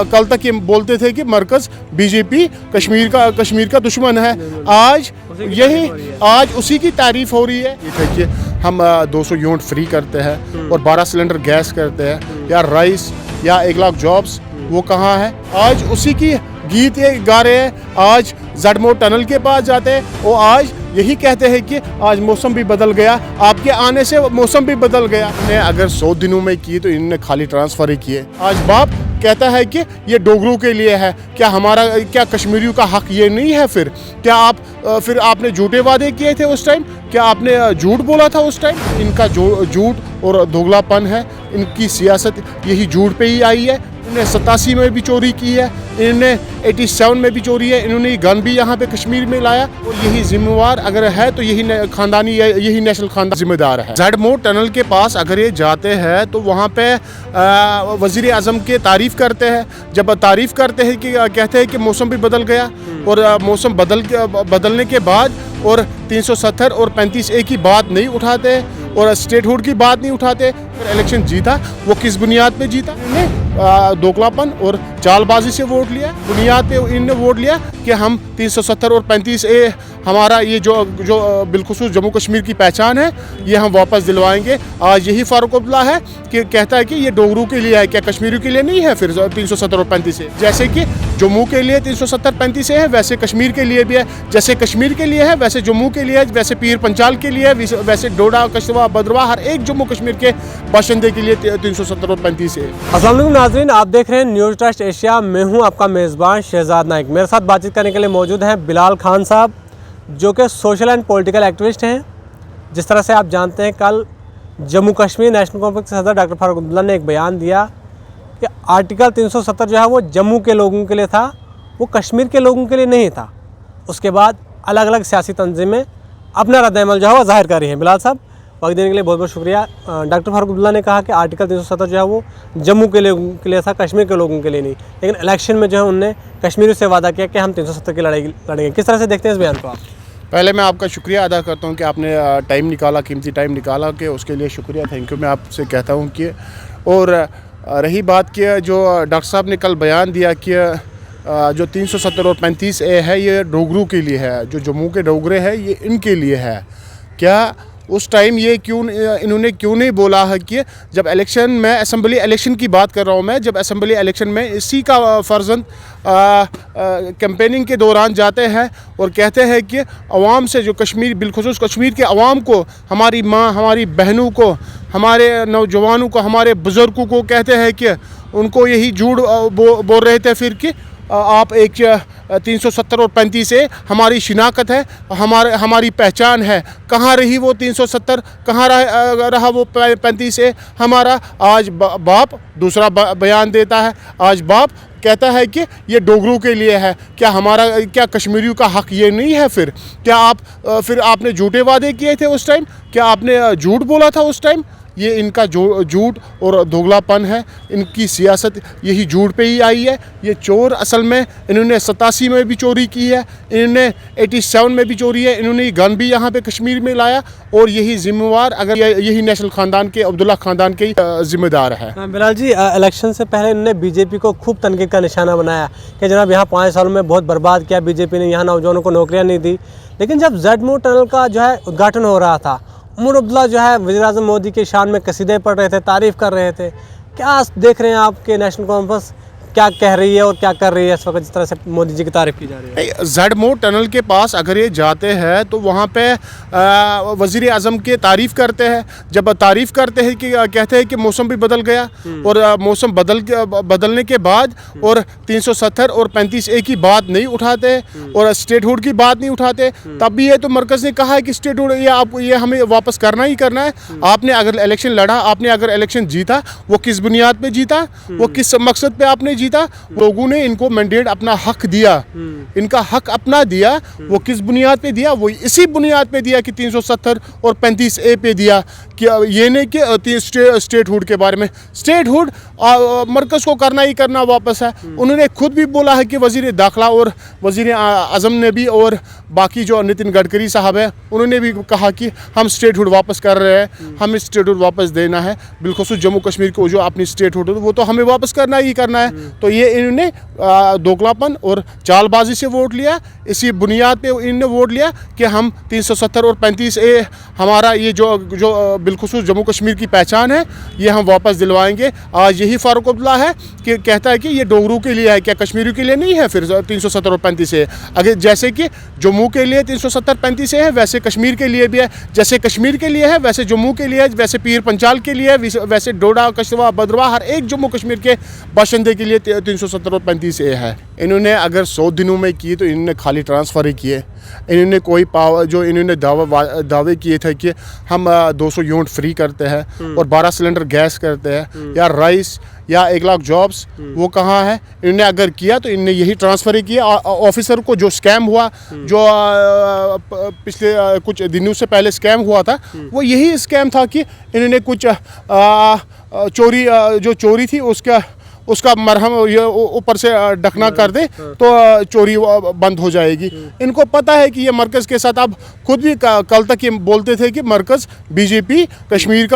कल तक ये बोलते थे कि मरकज़ बीजेपी कश्मीर का दुश्मन है। आज उसी की तारीफ हो रही है। ये थे कि हम 200 यूनिट फ्री करते हैं और 12 सिलेंडर गैस करते हैं, या राइस, या 1 लाख जॉब्स, वो कहाँ है? आज उसी की गीत ये गा रहे हैं। आज जड़मो टनल के पास जाते हैं और आज यही कहते हैं कि आज मौसम भी बदल गया, आपके आने से मौसम भी बदल गया। ने अगर 100 दिनों में किए तो इन्होंने खाली ट्रांसफ़र ही किए। आज बाप कहता है कि ये डोगरों के लिए है, क्या कश्मीरियों का हक ये नहीं है? फिर आपने झूठे वादे किए थे उस टाइम, क्या आपने झूठ बोला था उस टाइम? इनका झूठ और दोगलापन है, इनकी सियासत यही झूठ पे ही आई है। इन्होंने 87 में भी चोरी की है, इन्होंने 87 में भी चोरी है, इन्होंने गन भी यहाँ पे कश्मीर में लाया। और यही जिम्मेवार अगर है तो यही नेशनल खानदान जिम्मेदार है। जड़मो टनल के पास अगर ये जाते हैं तो वहाँ पे वज़ीर आज़म के तारीफ़ करते हैं। जब तारीफ़ करते हैं कि कहते हैं कि मौसम भी बदल गया, और मौसम बदलने के बाद और 370 और 35A की बात नहीं उठाते और स्टेटहुड की बात नहीं उठाते। इलेक्शन जीता वो किस बुनियाद पे जीता? दोगलापन और चालबाजी से वोट लिया। बुनियाद पे इन्होंने वोट लिया कि हम 370 और 35A हमारा ये जो बिलखुसूस जम्मू कश्मीर की पहचान है, ये हम वापस दिलवाएंगे। आज यही फारूक अब्दुल्ला है कि कहता है कि ये डोगरों के लिए है, क्या कश्मीरियों के लिए नहीं है? फिर 370 और 35A जैसे कि जम्मू के लिए 370 35A है, वैसे कश्मीर के लिए भी है। जैसे कश्मीर के लिए है वैसे जम्मू के लिए है, वैसे पीर पंचाल के लिए है, वैसे डोडा, कशवा, भद्रवाह, हर एक जम्मू कश्मीर के बाशिंदे के लिए 370 और 35A। अस्सलाम वालेकुम नाज़रीन, आप देख रहे हैं न्यूज़ ट्रस्ट एशिया। मैं हूं आपका मेज़बान शहजाद नाइक। मेरे साथ बातचीत करने के लिए मौजूद हैं बिलाल खान साहब, जो कि सोशल एंड पॉलिटिकल एक्टिविस्ट हैं। जिस तरह से आप जानते हैं, कल जम्मू कश्मीर नेशनल कॉन्फ्रेंस के सदर डॉक्टर फारूक अब्दुल्ला ने एक बयान दिया कि आर्टिकल 370 जो है वो जम्मू के लोगों के लिए था, वो कश्मीर के लोगों के लिए नहीं था। उसके बाद अलग अलग सियासी तंजीमें अपना रद्द-ए-अमल जो है वो ज़ाहिर कर रही हैं। बिलाल साहब, वक्त देने के लिए बहुत बहुत शुक्रिया। डॉक्टर फारूक अब्दुल्ला ने कहा कि आर्टिकल 370 जो है वो जम्मू के लोगों के लिए था, कश्मीर के लोगों के लिए नहीं। लेकिन इलेक्शन में जो है उन्होंने कश्मीर से वादा किया कि हम 370 की लड़ाई लड़ेंगे। किस तरह से देखते हैं इस बयान को आप? पहले मैं आपका शुक्रिया अदा करता हूं कि आपने टाइम निकाला, कीमती टाइम निकाला, कि उसके लिए शुक्रिया, थैंक यू मैं आपसे कहता हूं कि। और रही बात कि जो डॉक्टर साहब ने कल बयान दिया कि जो 370 और 35A है ये डोगरों के लिए है, जो जम्मू के डोगरे हैं ये इनके लिए है, क्या उस टाइम ये इन्होंने क्यों नहीं बोला है कि जब इलेक्शन में, असेंबली इलेक्शन की बात कर रहा हूँ मैं, जब असेंबली इलेक्शन में इसी का फर्जंद कैंपेनिंग के दौरान जाते हैं और कहते हैं कि अवाम से, जो कश्मीर, बिलखुसूस कश्मीर के अवाम को, हमारी माँ, हमारी बहनों को, हमारे नौजवानों को, हमारे बुज़ुर्गों को कहते हैं कि उनको यही झूठ बोल रहे थे फिर कि आप एक 370 और 35A हमारी शिनाख्त है, हमारी पहचान है। कहाँ रही वो 370, कहाँ रहा वो 35A हमारा? आज बाप दूसरा बयान देता है। आज बाप कहता है कि ये डोगरों के लिए है, क्या कश्मीरियों का हक ये नहीं है? फिर आपने झूठे वादे किए थे उस टाइम, क्या आपने झूठ बोला था उस टाइम? ये इनका झूठ और दोगलापन है, इनकी सियासत यही झूठ पे ही आई है। ये चोर असल में, इन्होंने 87 में भी चोरी की है, इन्होंने 87 में भी चोरी है, इन्होंने गन भी यहाँ पे कश्मीर में लाया। और यही जिम्मेवार अगर यही नेशनल खानदान के, अब्दुल्ला खानदान के जिम्मेदार है। बिलाल जी, इलेक्शन से पहले इन्होंने बीजेपी को खूब तनकीद का निशाना बनाया कि जनाब यहाँ 5 सालों में बहुत बर्बाद किया बीजेपी ने, यहाँ नौजवानों को नौकरियाँ नहीं दी। लेकिन जब जड़मो टनल का जो है उद्घाटन हो रहा था, उमर अब्दुल्ला जो है वज़ीर-ए-आज़म मोदी के शान में कसीदे पढ़ रहे थे, तारीफ़ कर रहे थे। क्या देख रहे हैं आपके नेशनल कॉन्फ्रेंस क्या कह रही है और क्या कर रही है इस वक्त, जिस तरह से मोदी जी की तारीफ़ की जा रही है? जड़मो टनल के पास अगर ये जाते हैं तो वहाँ पे वज़ीर आज़म के तारीफ़ करते हैं। जब तारीफ़ करते हैं कि कहते हैं कि मौसम भी बदल गया, और मौसम बदलने के बाद और 370 और 35A की बात नहीं उठाते और स्टेटहुड की बात नहीं उठाते। तब भी ये तो मरकज़ ने कहा है कि स्टेटहुड ये हमें वापस करना ही करना है। आपने अगर इलेक्शन लड़ा, आपने अगर इलेक्शन जीता, वो किस बुनियाद पर जीता, वो किस मकसद पर आपने जीता? लोगों ने इनको मैंडेट, अपना हक दिया, इनका हक अपना दिया। वो किस बुनियाद पे दिया? वो इसी बुनियाद पे दिया कि 370 और 35A पे दिया, कि ये नहीं कि स्टेटहुड के बारे में। स्टेटहुड मरकज़ को करना ही करना वापस है। उन्होंने खुद भी बोला है कि वज़ीर दाखिला और वज़ीर आज़म ने भी, और बाकी जो नितिन गडकरी साहब है, उन्होंने भी कहा कि हम स्टेटहुड वापस कर रहे हैं, हमें स्टेटहुड वापस देना है। बिलखुसूस जम्मू कश्मीर को जो अपनी स्टेटहुड वो तो हमें वापस करना ही करना है। तो ये इन्होंने दोगलापन और चालबाजी से वोट लिया। इसी बुनियाद पे इन्होंने वोट लिया कि हम 370 और 35A हमारा ये जो बिलखुसूस जम्मू कश्मीर की पहचान है, ये हम वापस दिलवाएंगे। आज यही फारूक अब्दुल्ला है कि कहता है कि ये डोगरू के लिए है, क्या कश्मीरियों के लिए नहीं है? फिर 370 और 35A अगर जैसे कि जम्मू के लिए 370-35A है, वैसे कश्मीर के लिए भी है। जैसे कश्मीर के लिए है वैसे जम्मू के लिए है, वैसे पीर पंचाल के लिए है, वैसे डोडा कशवा भद्रवाह हर एक जम्मू कश्मीर के बाशिंदे के लिए 370 और 35A है। इन्होंने अगर 100 दिनों में की तो इन्होंने खाली ट्रांसफ़र ही किए। इन्होंने कोई पावर जो इन्होंने दावे किए थे कि हम 200 यूनिट फ्री करते हैं और 12 सिलेंडर गैस करते हैं या राइस या 1 लाख जॉब्स, वो कहाँ है? इन्होंने अगर किया तो इन्होंने यही ट्रांसफ़र ही किया। ऑफिसर को जो स्कैम हुआ, जो पिछले कुछ दिनों से पहले स्कैम हुआ था, वो यही स्कैम था कि इन्होंने कुछ चोरी थी उसका मरहम ये ऊपर से ढकना कर दे तो चोरी बंद हो जाएगी। इनको पता है कि ये मरकज़ के साथ, अब खुद भी कल तक ये बोलते थे कि मरकज़ बीजेपी कश्मीर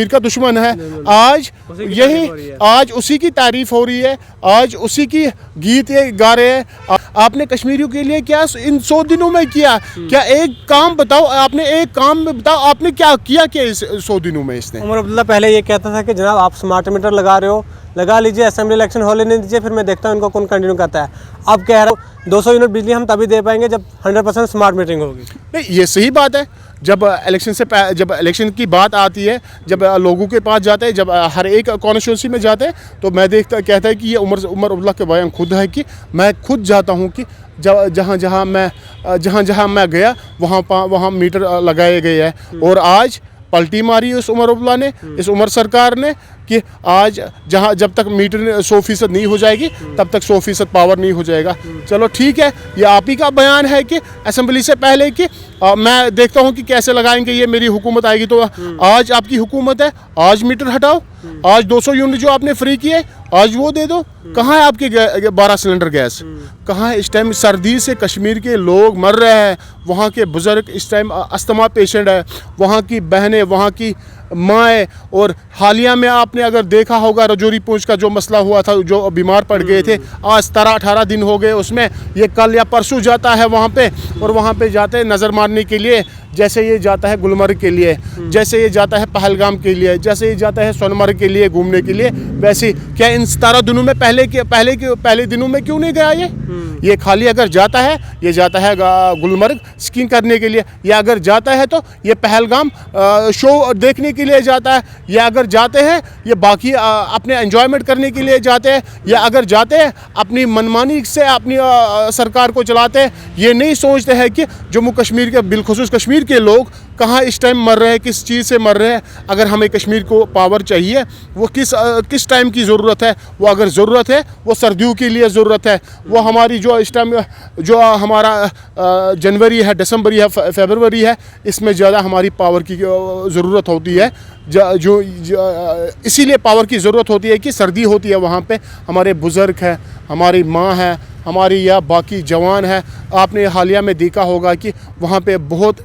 का दुश्मन है। आज उसी की तारीफ़ हो रही है, आज उसी की गीत ये गा रहे हैं। आपने कश्मीरियों के लिए क्या इन 100 दिनों में किया? क्या एक काम बताओ, आपने एक काम में बताओ आपने क्या किया क्या इस 100 दिनों में? इसने उमर अब्दुल्ला पहले ये कहता था कि जनाब आप स्मार्ट मीटर लगा रहे हो, लगा लीजिए, असेंबली इलेक्शन होने नहीं दीजिए, फिर मैं देखता हूँ इनको कौन कंटिन्यू करता है। अब कह रहा हूँ 200 यूनिट बिजली हम तभी दे पाएंगे जब 100% स्मार्ट मीटरिंग होगी। नहीं, ये सही बात है। जब इलेक्शन की बात आती है, जब लोगों के पास जाते हैं, जब हर एक कॉन्स्टिट्यूंसी में जाते हैं, तो मैं कहता है कि ये उमर अब्दुल्ला के बयान खुद है कि मैं खुद जाता हूँ कि जहाँ जहाँ मैं गया वहाँ मीटर लगाए गए हैं। और आज पलटी मारी उस उमर अब्दुल्ला ने, इस उमर सरकार ने, कि आज जब तक मीटर 100% नहीं हो जाएगी तब तक 100% पावर नहीं हो जाएगा। चलो ठीक है, ये आप ही का बयान है कि असेंबली से पहले कि मैं देखता हूँ कि कैसे लगाएंगे, ये मेरी हुकूमत आएगी। तो आज आपकी हुकूमत है, आज मीटर हटाओ, आज 200 यूनिट जो आपने फ्री किए आज वो दे दो। कहाँ है आपके 12 सिलेंडर गैस? कहाँ है? इस टाइम सर्दी से कश्मीर के लोग मर रहे हैं, वहाँ के बुज़ुर्ग इस टाइम अस्थमा पेशेंट है, वहाँ की बहनें, वहाँ की माएँ। और हालिया में आपने अगर देखा होगा रजौरी पूंछ का जो मसला हुआ था, जो बीमार पड़ गए थे, आज 17-18 दिन हो गए उसमें। ये कल या परसों जाता है वहाँ पे, और वहाँ पे जाते हैं नज़र मारने के लिए, जैसे ये जाता है गुलमर्ग के लिए, जैसे ये जाता है पहलगाम के लिए, जैसे ये जाता है सोनमर्ग के लिए घूमने के लिए। वैसे क्या इन 17 दिनों में पहले दिनों में क्यों नहीं गया ये खाली अगर जाता है, ये जाता है गुलमर्ग स्कीइंग करने के लिए, या अगर जाता है तो ये पहलगाम शो देखने के लिए जाता है, या अगर जाते हैं ये बाकी अपने एंजॉयमेंट करने के लिए जाते हैं, या अगर जाते हैं अपनी मनमानी से अपनी सरकार को चलाते हैं। ये नहीं सोचते हैं कि जम्मू कश्मीर के बिलखुसूस कश्मीर के लोग कहाँ इस टाइम मर रहे हैं, किस चीज़ से मर रहे हैं। अगर हमें कश्मीर को पावर चाहिए, वो किस टाइम की ज़रूरत है? वो अगर ज़रूरत है वो सर्दियों के लिए ज़रूरत है। वो हमारी जो इस टाइम जो हमारा जनवरी है, दिसंबर है, फरवरी है, इसमें ज़्यादा हमारी पावर की ज़रूरत होती है। इसीलिए पावर की ज़रूरत होती है कि सर्दी होती है, वहाँ पे हमारे बुज़ुर्ग हैं, हमारी माँ है, हमारी या बाकी जवान है। आपने हालिया में देखा होगा कि वहाँ पे बहुत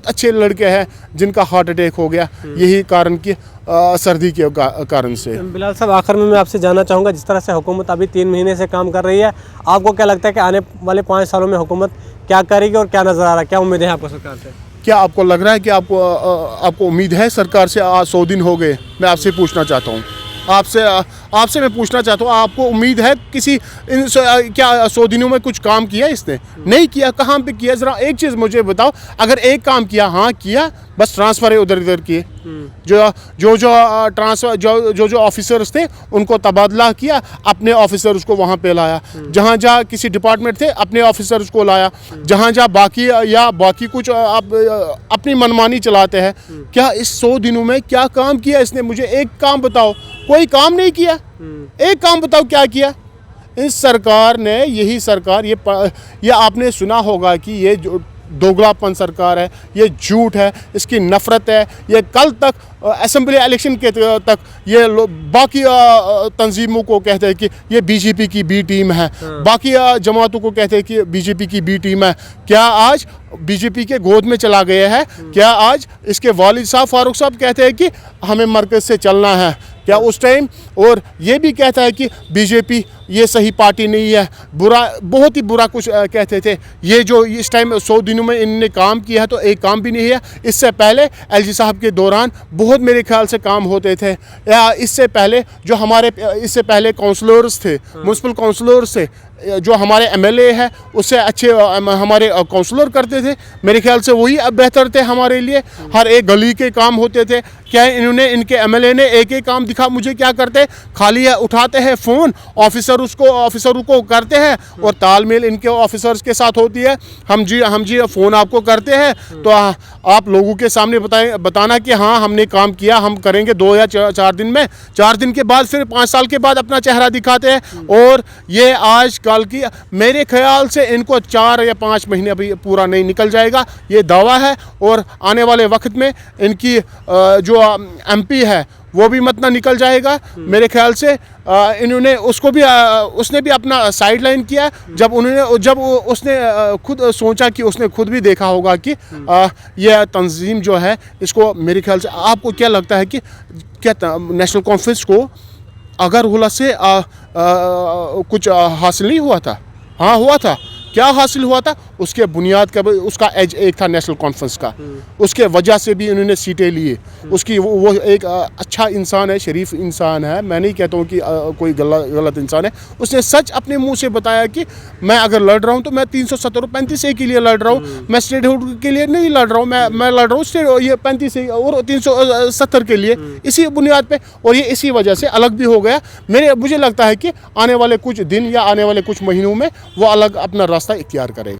अच्छे लड़के हैं जिनका हार्ट अटैक हो गया, यही कारण कि सर्दी के कारण से। बिलाल साहब, आखिर में मैं आपसे जानना चाहूँगा, जिस तरह से हुकूमत अभी 3 महीने से काम कर रही है, आपको क्या लगता है कि आने वाले 5 सालों में हुकूमत क्या करेगी और क्या नज़र आ रहा है, क्या उम्मीदें हैं आपको सरकार से? क्या आपको लग रहा है कि आपको उम्मीद है सरकार से? आज 100 दिन हो गए, मैं आपसे पूछना चाहता हूँ, आपसे मैं पूछना चाहता हूँ, आपको उम्मीद है क्या 100 दिनों में कुछ काम किया इसने? नहीं किया। कहाँ पे किया? ज़रा एक चीज़ मुझे बताओ, अगर एक काम किया, हाँ किया, बस ट्रांसफ़र है उधर इधर किए। जो ऑफिसर्स थे उनको तबादला किया, अपने ऑफिसर्स को वहाँ पे लाया। जहाँ किसी डिपार्टमेंट थे अपने ऑफिसर्स को लाया। जहाँ बाकी कुछ आप अपनी मनमानी चलाते हैं। क्या इस 100 दिनों में क्या काम किया इसने? मुझे एक काम बताओ। कोई काम नहीं किया। एक काम बताओ क्या किया इस सरकार ने? यही सरकार, ये आपने सुना होगा कि ये जो दोगलापन सरकार है, ये झूठ है, इसकी नफ़रत है। ये कल तक असेंबली इलेक्शन के तक ये बाकी तंजीमों को कहते हैं कि ये बीजेपी की बी टीम है, बाकी जमातों को कहते हैं कि बीजेपी की बी टीम है। क्या आज बीजेपी के गोद में चला गया है? क्या आज इसके वालिद साहब फारूक साहब कहते हैं कि हमें मरकज़ से चलना है? क्या उस टाइम, और ये भी कहता है कि बीजेपी ये सही पार्टी नहीं है, बुरा, बहुत ही बुरा कुछ कहते थे। ये जो इस टाइम 100 दिनों में इन्होंने काम किया है तो एक काम भी नहीं है। इससे पहले एलजी साहब के दौरान बहुत मेरे ख्याल से काम होते थे, या इससे पहले जो हमारे इससे पहले काउंसलर्स थे, म्यूनसिपल काउंसलर्स थे, जो हमारे एमएलए है उससे अच्छे हमारे काउंसलर करते थे। मेरे ख्याल से वही अब बेहतर थे हमारे लिए। हर एक गली के काम होते थे। क्या इन्होंने, इनके एमएलए ने एक एक काम दिखा मुझे क्या करते, खाली है उठाते हैं फ़ोन, ऑफिसरों को करते हैं, और तालमेल इनके ऑफिसर्स के साथ होती है। हम जी फ़ोन आपको करते हैं तो आप लोगों के सामने बताना कि हाँ हमने काम किया, हम करेंगे 2 या 4 दिन में। 4 दिन के बाद फिर 5 साल के बाद अपना चेहरा दिखाते हैं। और ये आज कल की, मेरे ख्याल से इनको 4 या 5 महीने अभी पूरा नहीं निकल जाएगा, ये दावा है। और आने वाले वक्त में इनकी जो एमपी है वो भी मत ना निकल जाएगा मेरे ख्याल से। इन्होंने उसने भी अपना साइड लाइन किया जब उसने खुद सोचा कि उसने खुद भी देखा होगा कि यह तंजीम जो है इसको, मेरे ख्याल से आपको क्या लगता है कि क्या नेशनल कॉन्फ्रेंस को अगर हुला से कुछ हासिल नहीं हुआ था? हाँ हुआ था। क्या हासिल हुआ था? उसके बुनियाद का उसका एज एक था नेशनल कॉन्फ्रेंस का, उसके वजह से भी इन्होंने सीटें लिए। उसकी वो एक अच्छा इंसान है, शरीफ इंसान है, मैं नहीं कहता हूँ कि कोई गलत इंसान है। उसने सच अपने मुंह से बताया कि मैं अगर लड़ रहा हूँ तो मैं 370 35 ए के लिए लड़ रहा हूँ, मैं स्टेट हुड के लिए नहीं लड़ रहा हूँ, मैं लड़ रहा हूँ ये 35 ए और 370 के लिए, इसी बुनियाद पे। और ये इसी वजह से अलग भी हो गया। मुझे लगता है कि आने वाले कुछ दिन या आने वाले कुछ महीनों में वो अलग अपना रास्ता इख्तियार करेगा।